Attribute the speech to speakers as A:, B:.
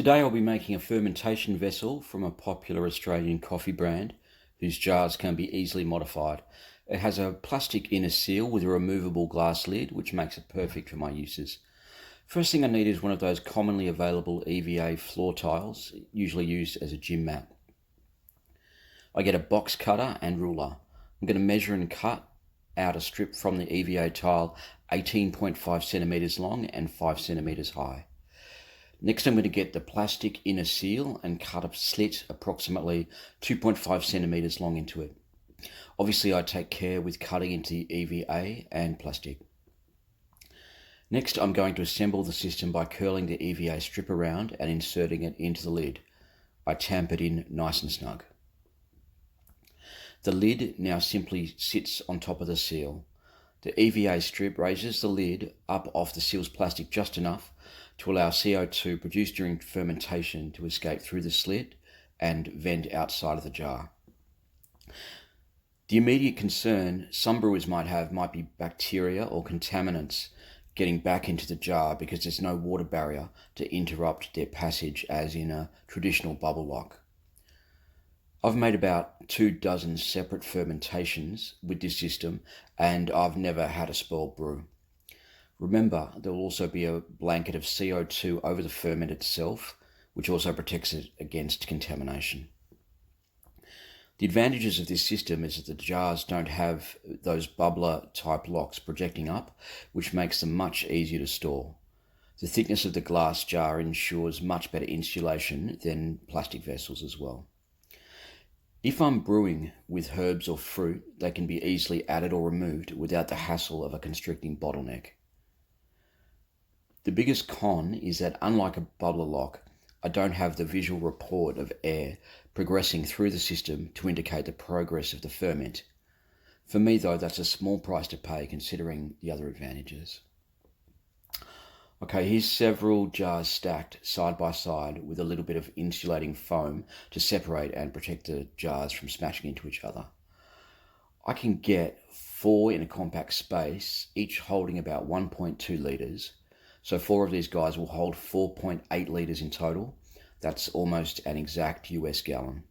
A: Today I'll be making a fermentation vessel from a popular Australian coffee brand whose jars can be easily modified. It has a plastic inner seal with a removable glass lid, which makes it perfect for my uses. First thing I need is one of those commonly available EVA floor tiles, usually used as a gym mat. I get a box cutter and ruler. I'm going to measure and cut out a strip from the EVA tile 18.5 centimeters long and 5 centimeters high. Next, I'm going to get the plastic inner seal and cut a slit approximately 2.5 centimeters long into it. Obviously, I take care with cutting into the EVA and plastic. Next, I'm going to assemble the system by curling the EVA strip around and inserting it into the lid. I tamp it in nice and snug. The lid now simply sits on top of the seal. The EVA strip raises the lid up off the seal's plastic just enough to allow CO2 produced during fermentation to escape through the slit and vent outside of the jar. The immediate concern some brewers might be bacteria or contaminants getting back into the jar because there's no water barrier to interrupt their passage as in a traditional bubble lock. I've made about 24 separate fermentations with this system and I've never had a spoiled brew. Remember, there will also be a blanket of CO2 over the ferment itself, which also protects it against contamination. The advantages of this system is that the jars don't have those bubbler type locks projecting up, which makes them much easier to store. The thickness of the glass jar ensures much better insulation than plastic vessels as well. If I'm brewing with herbs or fruit, they can be easily added or removed without the hassle of a constricting bottleneck. The biggest con is that unlike a bubbler lock, I don't have the visual report of air progressing through the system to indicate the progress of the ferment. For me though, that's a small price to pay considering the other advantages. Okay, here's several jars stacked side by side with a little bit of insulating foam to separate and protect the jars from smashing into each other. I can get 4 in a compact space, each holding about 1.2 litres. So 4 of these guys will hold 4.8 litres in total. That's almost an exact US gallon.